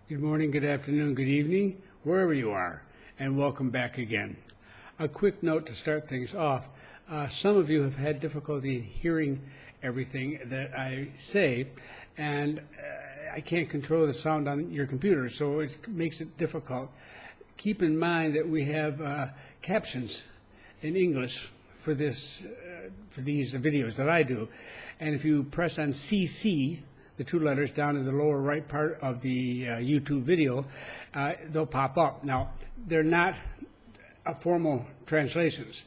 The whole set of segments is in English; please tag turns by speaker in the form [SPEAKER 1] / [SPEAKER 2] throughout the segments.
[SPEAKER 1] Good morning, good afternoon, good evening, wherever you are, and welcome back again. A quick note to start things off. Some of you have had difficulty hearing everything that I say, and I can't control the sound on your computer, so it makes it difficult. Keep in mind that we have captions in English for these videos that I do, and if you press on CC, the two letters down in the lower right part of the YouTube video, they'll pop up. Now, they're not formal translations.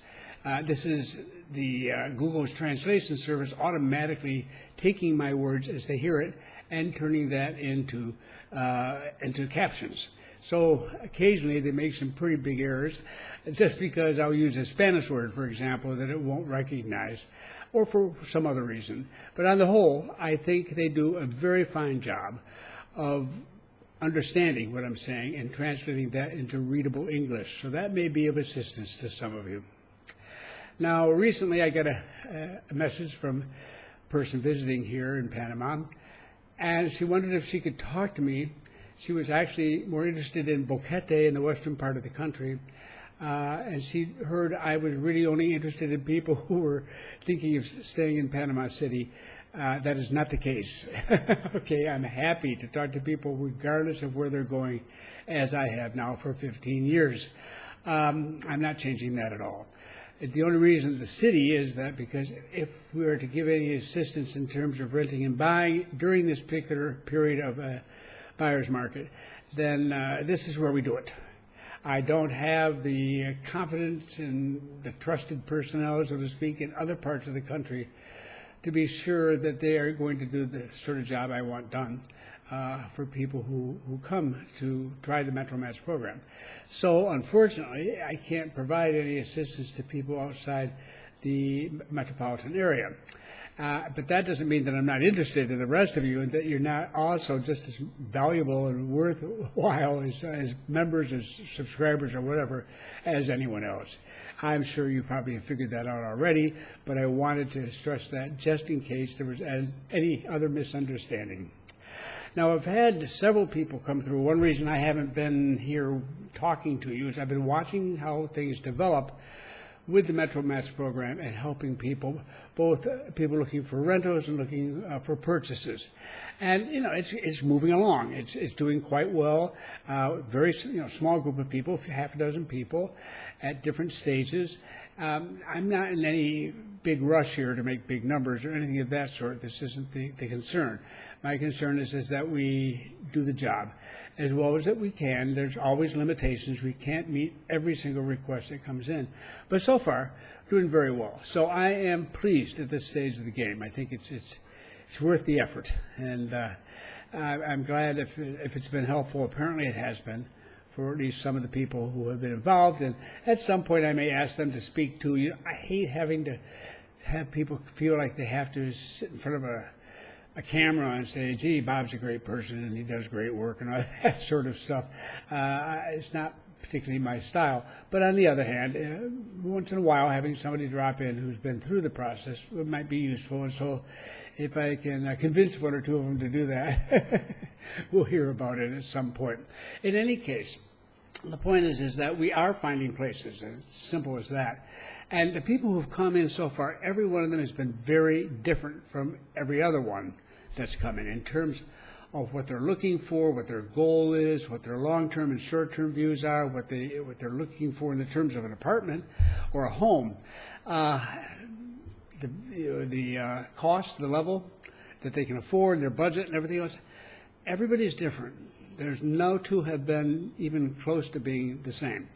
[SPEAKER 1] This is the Google's translation service automatically taking my words as they hear it and turning that into captions. So occasionally they make some pretty big errors just because I'll use a Spanish word, for example, that it won't recognize, or for some other reason. But on the whole, I think they do a very fine job of understanding what I'm saying and translating that into readable English. So that may be of assistance to some of you. Now, recently I got a message from a person visiting here in Panama, and she wondered if she could talk to me. She was actually more interested in Boquete in the western part of the country, and she heard I was really only interested in people who were thinking of staying in Panama City. That is not the case. Okay, I'm happy to talk to people regardless of where they're going, as I have now for 15 years. I'm not changing that at all. The only reason the city is that because if we were to give any assistance in terms of renting and buying during this particular period of a buyer's market, then this is where we do it. I don't have the confidence in the trusted personnel, so to speak, in other parts of the country to be sure that they are going to do the sort of job I want done for people who come to try the MetroMatch program. So unfortunately, I can't provide any assistance to people outside the metropolitan area. But that doesn't mean that I'm not interested in the rest of you and that you're not also just as valuable and worthwhile as members, as subscribers or whatever as anyone else. I'm sure you probably have figured that out already, but I wanted to stress that just in case there was any other misunderstanding. Now, I've had several people come through. One reason I haven't been here talking to you is I've been watching how things develop with the MetroMatch program and helping people, both people looking for rentals and looking for purchases. And, you know, it's moving along. It's doing quite well. Very small group of people, half a dozen people at different stages. I'm not in any big rush here to make big numbers or anything of that sort. This isn't the concern. My concern is that we do the job as well as that we can. There's always limitations. We can't meet every single request that comes in. But so far, doing very well. So I am pleased at this stage of the game. I think it's worth the effort. And I'm glad if it's been helpful. Apparently it has been for at least some of the people who have been involved. And at some point I may ask them to speak to you. I hate having to have people feel like they have to sit in front of a camera and say, gee, Bob's a great person and he does great work and all that sort of stuff. It's not particularly my style. But on the other hand, once in a while having somebody drop in who's been through the process might be useful. And so if I can convince one or two of them to do that, we'll hear about it at some point. In any case, the point is that we are finding places. It's as simple as that. And the people who've come in so far, every one of them has been very different from every other one that's come in terms of what they're looking for, what their goal is, what their long-term and short-term views are, what they're looking for in the terms of an apartment or a home. The cost, the level that they can afford, their budget and everything else, everybody's different. There's no two have been even close to being the same.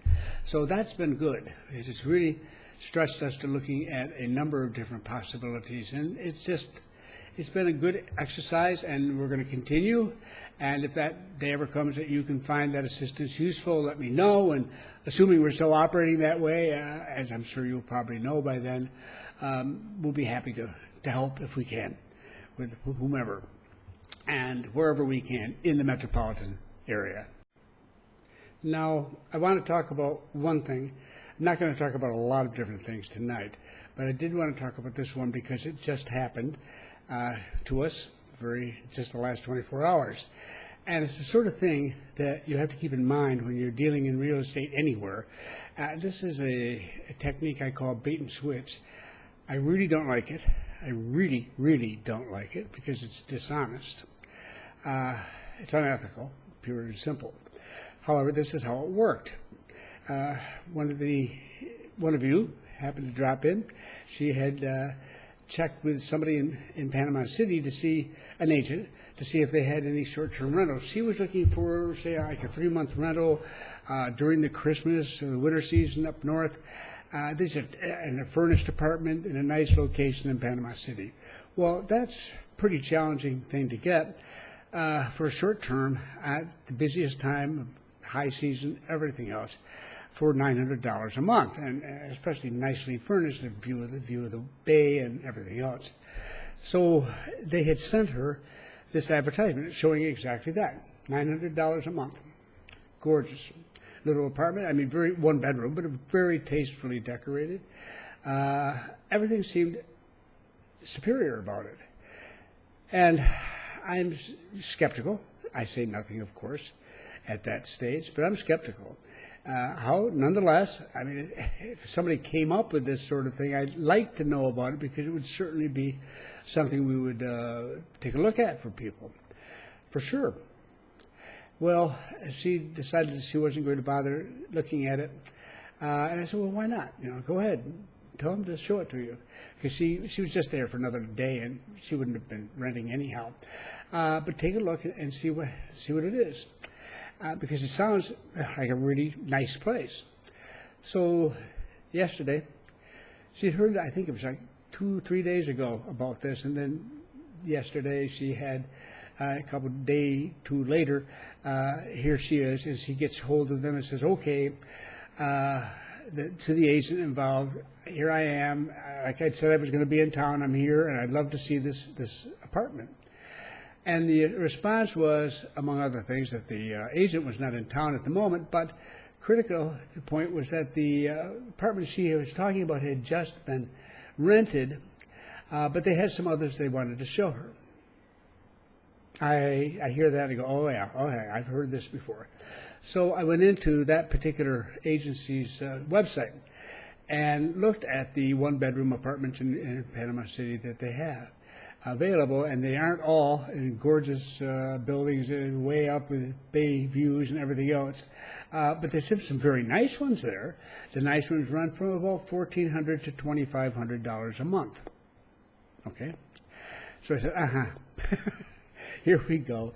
[SPEAKER 1] So that's been good. It's really stretched us to looking at a number of different possibilities. And it's been a good exercise, and we're going to continue. And if that day ever comes that you can find that assistance useful, let me know. And assuming we're still operating that way, as I'm sure you'll probably know by then, we'll be happy to help if we can with whomever and wherever we can in the metropolitan area. Now, I want to talk about one thing. I'm not going to talk about a lot of different things tonight, but I did want to talk about this one because it just happened to us just the last 24 hours. And it's the sort of thing that you have to keep in mind when you're dealing in real estate anywhere. This is a technique I call bait and switch. I really don't like it. I really, really don't like it because it's dishonest. It's unethical, pure and simple. However, this is how it worked. One of you happened to drop in. She had checked with somebody in Panama City to see an agent to see if they had any short-term rentals. She was looking for, say, like a 3-month rental during the Christmas or the winter season up north. This is in a furnished apartment in a nice location in Panama City. Well, that's a pretty challenging thing to get for a short term at the busiest time, high season, everything else, for $900 a month, and especially nicely furnished, the view of the bay and everything else. So they had sent her this advertisement showing exactly that, $900 a month. Gorgeous little apartment. I mean, one bedroom, but very tastefully decorated. Everything seemed superior about it. And I'm skeptical. I say nothing, of course, at that stage, but I'm skeptical. Nonetheless, I mean, if somebody came up with this sort of thing, I'd like to know about it because it would certainly be something we would take a look at for people, for sure. Well, she decided she wasn't going to bother looking at it, and I said, well, why not? Go ahead, tell them to show it to you, because she was just there for another day, and she wouldn't have been renting anyhow. But take a look and see what it is. Because it sounds like a really nice place. So yesterday, she heard, I think it was like 2-3 days ago about this, and then yesterday she had a couple of days later, here she is, and she gets hold of them and says, okay, to the agent involved, here I am, like I said I was going to be in town, I'm here, and I'd love to see this apartment. And the response was, among other things, that the agent was not in town at the moment, but critical to the point was that the apartment she was talking about had just been rented, but they had some others they wanted to show her. I hear that and go, oh yeah, I've heard this before. So I went into that particular agency's website and looked at the one-bedroom apartments in Panama City that they have available, and they aren't all in gorgeous buildings and way up with bay views and everything else. But there's some very nice ones there. The nice ones run from about $1,400 to $2,500 a month. Okay? So I said, here we go.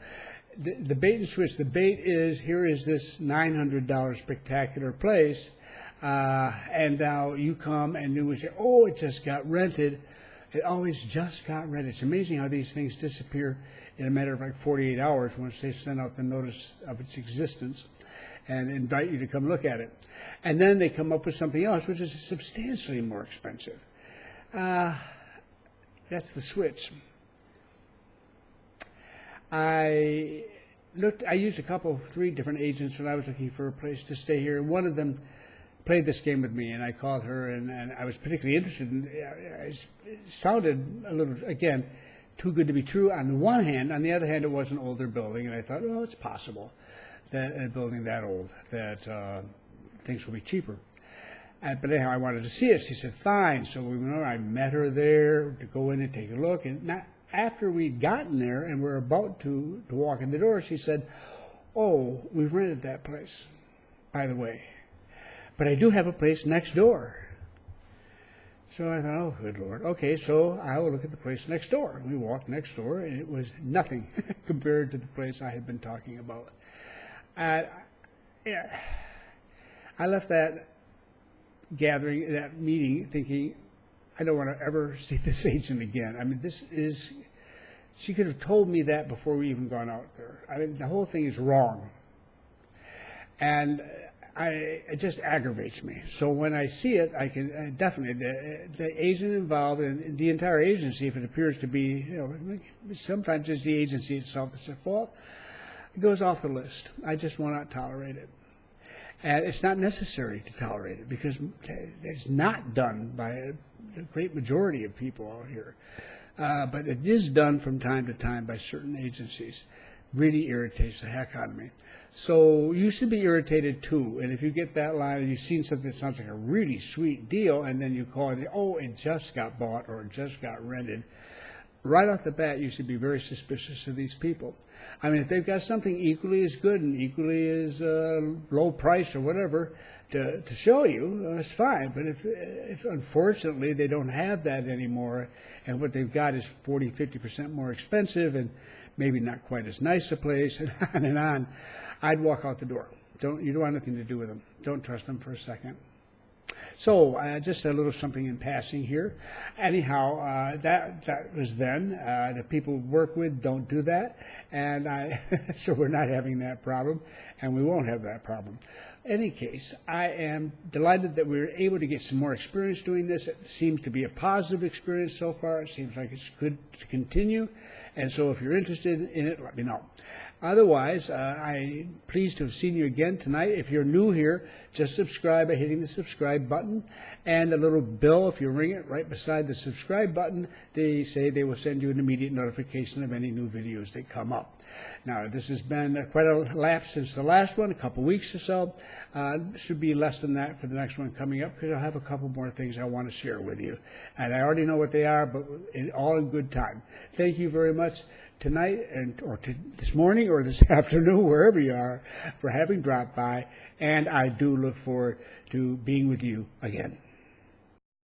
[SPEAKER 1] The bait and switch. The bait is, here is this $900 spectacular place, and now you come and you would say, oh, it just got rented. It always just got rented. It's amazing how these things disappear in a matter of like 48 hours once they send out the notice of its existence and invite you to come look at it. And then they come up with something else, which is substantially more expensive. That's the switch. I used 3 different agents when I was looking for a place to stay here. One of them played this game with me, and I called her, and I was particularly interested in it. Sounded a little, again, too good to be true on the one hand. On the other hand, it was an older building, and I thought, well, it's possible that a building that old, that things will be cheaper. But anyhow, I wanted to see it. She said, fine. So we went over. I met her there to go in and take a look. And after we'd gotten there and were about to walk in the door, she said, oh, we've rented that place, by the way. But I do have a place next door. So I thought, oh, good Lord. Okay, so I will look at the place next door. We walked next door, and it was nothing compared to the place I had been talking about. I left that gathering, that meeting, thinking, I don't want to ever see this agent again. I mean, she could have told me that before we even gone out there. I mean, the whole thing is wrong. And it just aggravates me. So when I see it, I can definitely, the agent involved and the entire agency, if it appears to be, sometimes it's the agency itself that's at fault, it goes off the list. I just will not tolerate it. And it's not necessary to tolerate it because it's not done by the great majority of people out here. But it is done from time to time by certain agencies. really irritates the heck out of me. So you should be irritated too. And if you get that line and you've seen something that sounds like a really sweet deal, and then you call it, oh, it just got bought or it just got rented, right off the bat, you should be very suspicious of these people. I mean, if they've got something equally as good and equally as low price or whatever to show you, it's fine. But if unfortunately they don't have that anymore, and what they've got is 40, 50% more expensive and maybe not quite as nice a place, and on, I'd walk out the door. You don't want nothing to do with them. Don't trust them for a second. So just a little something in passing here. Anyhow, that was then. The people we work with don't do that, and so we're not having that problem, and we won't have that problem. In any case, I am delighted that we were able to get some more experience doing this. It seems to be a positive experience so far. It seems like it's good to continue, and so if you're interested in it, let me know. Otherwise, I'm pleased to have seen you again tonight. If you're new here, just subscribe by hitting the subscribe button, and a little bell, if you ring it right beside the subscribe button, they say they will send you an immediate notification of any new videos that come up. Now, this has been quite a lapse since the last one, a couple weeks or so. Should be less than that for the next one coming up, because I'll have a couple more things I want to share with you. And I already know what they are, but all in good time. Thank you very much tonight, or this morning, or this afternoon, wherever you are, for having dropped by. And I do look forward to being with you again.